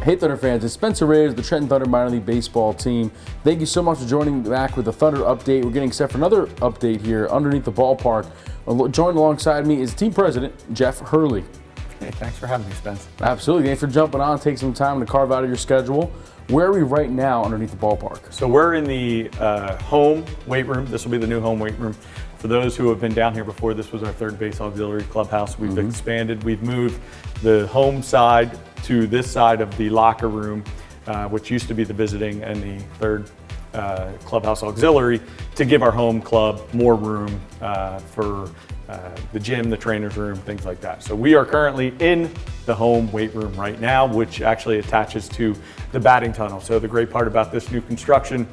Hey Thunder fans, it's Spencer Reyes, the Trenton Thunder minor league baseball team. Thank you so much for joining back with the Thunder update. We're getting set for another update here underneath the ballpark. Joined alongside me is team president Jeff Hurley. Hey, thanks for having me, Spence. Absolutely, thanks for jumping on, take some time to carve out of your schedule. Where are we right now underneath the ballpark? So we're in the home weight room. This will be the new home weight room. For those who have been down here before, this was our third base auxiliary clubhouse. We've expanded. We've moved the home side to this side of the locker room, which used to be the visiting and the third clubhouse auxiliary, to give our home club more room for the gym, the trainer's room, things like that. So we are currently in the home weight room right now, which actually attaches to the batting tunnel. So the great part about this new construction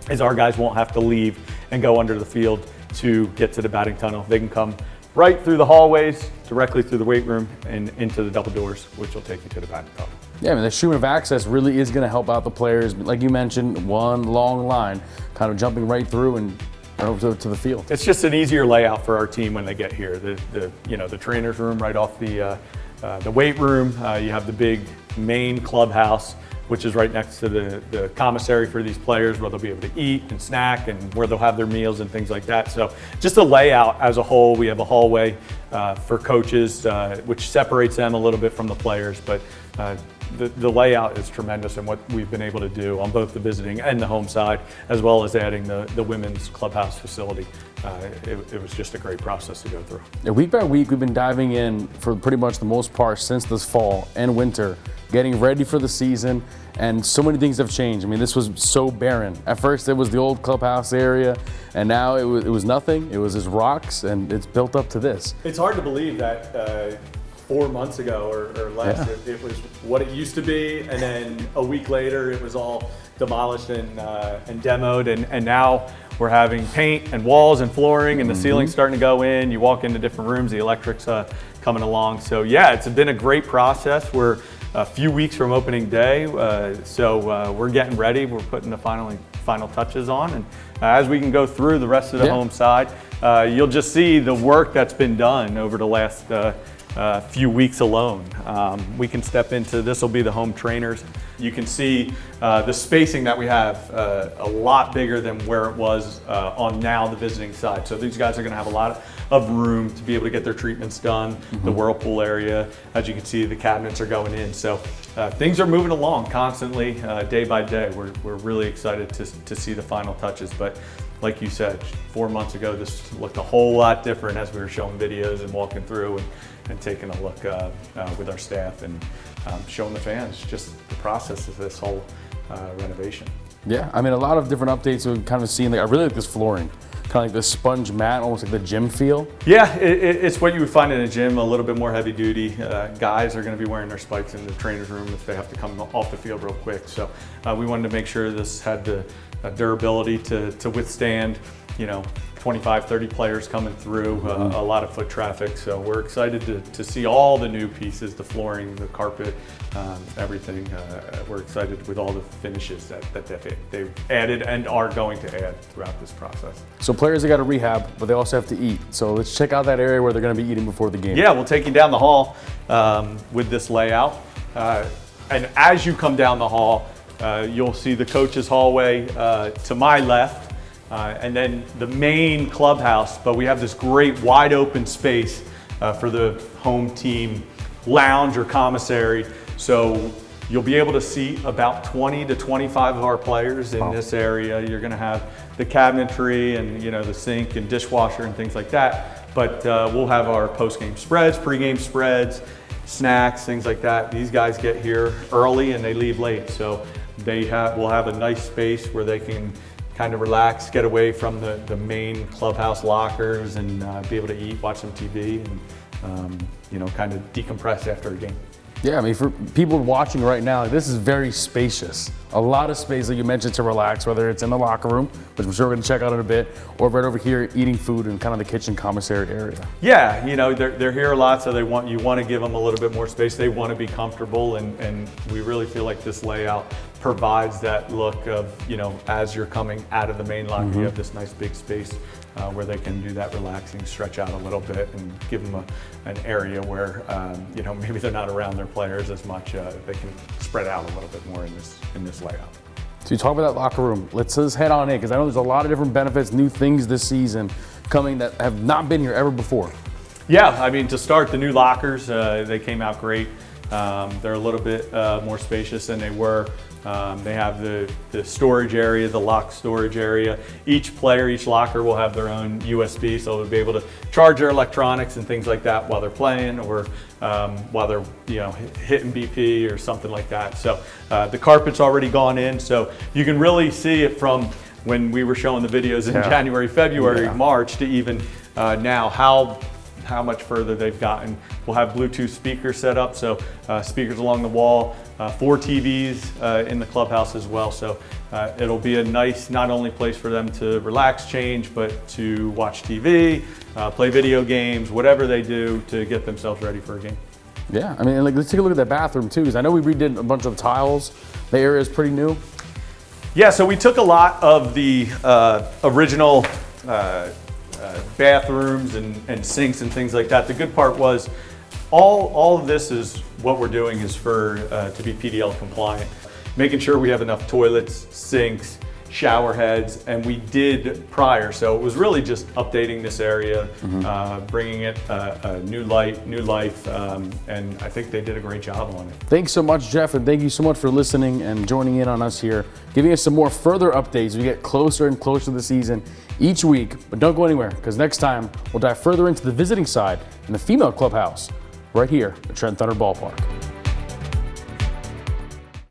is our guys won't have to leave and go under the field to get to the batting tunnel. They can come right through the hallways, directly through the weight room and into the double doors, which will take you to the batting tunnel. Yeah, I mean, the stream of access really is going to help out the players. Like you mentioned, one long line, kind of jumping right through and over to the field. It's just an easier layout for our team when they get here. The trainer's room right off the weight room. You have the big main clubhouse, which is right next to the commissary for these players, where they'll be able to eat and snack and where they'll have their meals and things like that. So just the layout as a whole. We have a hallway for coaches, which separates them a little bit from the players, but the layout is tremendous in what we've been able to do on both the visiting and the home side, as well as adding the women's clubhouse facility. It was just a great process to go through. Yeah, week by week, we've been diving in for pretty much the most part since this fall and winter, getting ready for the season, and so many things have changed. I mean, this was so barren. At first, it was the old clubhouse area, and now it was nothing. It was just rocks, and it's built up to this. It's hard to believe that 4 months ago or less, it was what it used to be, and then a week later, it was all demolished and demoed, and now we're having paint and walls and flooring, and the ceiling's starting to go in. You walk into different rooms, the electric's coming along. So yeah, it's been a great process. We're a few weeks from opening day, so we're getting ready. We're putting the final touches on, and as we can go through the rest of the home side, you'll just see the work that's been done over the last few weeks alone. We can step into, this will be the home trainers. You can see the spacing that we have a lot bigger than where it was on now the visiting side. So these guys are going to have a lot of room to be able to get their treatments done. The whirlpool area, as you can see, the cabinets are going in. So things are moving along constantly, day by day. We're really excited to see the final touches. But like you said, 4 months ago, this looked a whole lot different as we were showing videos and walking through and taking a look with our staff and showing the fans just the process of this whole renovation. Yeah, I mean, a lot of different updates we've kind of seen. Like, I really like this flooring, kind of like this sponge mat, almost like the gym feel. Yeah, it's what you would find in a gym, a little bit more heavy duty. Guys are going to be wearing their spikes in the trainer's room if they have to come off the field real quick. So we wanted to make sure this had the durability to withstand, 25, 30 players coming through, a lot of foot traffic. So we're excited to see all the new pieces, the flooring, the carpet, everything. We're excited with all the finishes that they've added and are going to add throughout this process. So players, they got to rehab, but they also have to eat. So let's check out that area where they're going to be eating before the game. Yeah, we'll take you down the hall with this layout. And as you come down the hall, you'll see the coach's hallway to my left. And then the main clubhouse, but we have this great wide open space for the home team lounge or commissary. So you'll be able to seat about 20 to 25 of our players in this area. You're gonna have the cabinetry and the sink and dishwasher and things like that. But we'll have our post-game spreads, pre-game spreads, snacks, things like that. These guys get here early and they leave late. So we'll have a nice space where they can kind of relax, get away from the main clubhouse lockers and be able to eat, watch some TV, and kind of decompress after a game. Yeah, I mean, for people watching right now, this is very spacious. A lot of space, like you mentioned, to relax, whether it's in the locker room, which I'm sure we're going to check out in a bit, or right over here eating food in kind of the kitchen commissary area. Yeah, they're here a lot, so you want to give them a little bit more space. They want to be comfortable, and we really feel like this layout provides that look of, as you're coming out of the main locker, you have this nice big space where they can do that relaxing, stretch out a little bit, and give them an area where maybe they're not around their players as much. They can spread out a little bit more in this layout. So you talk about that locker room. Let's just head on in, because I know there's a lot of different benefits, new things this season coming that have not been here ever before. Yeah, I mean, to start, the new lockers, they came out great. They're a little bit more spacious than they were. They have the storage area, the lock storage area. Each player, each locker will have their own USB, so they'll be able to charge their electronics and things like that while they're playing, or while they're hitting BP or something like that. So the carpet's already gone in, so you can really see it from when we were showing the videos in January, February, March to even now how much further they've gotten. We'll have Bluetooth speakers set up, so speakers along the wall, 4 TVs in the clubhouse as well. So it'll be a nice, not only place for them to relax, change, but to watch TV, play video games, whatever they do to get themselves ready for a game. Yeah, I mean, let's take a look at that bathroom too, because I know we redid a bunch of tiles. The area is pretty new. Yeah, so we took a lot of the original bathrooms and sinks and things like that. The good part was all of this is what we're doing is for to be PDL compliant, making sure we have enough toilets, sinks, shower heads, and we did prior. So it was really just updating this area, bringing it a new life, and I think they did a great job on it. Thanks so much, Jeff, and thank you so much for listening and joining in on us here, giving us some more further updates as we get closer and closer to the season each week. But don't go anywhere, because next time we'll dive further into the visiting side in the female clubhouse right here at Trenton Thunder Ballpark.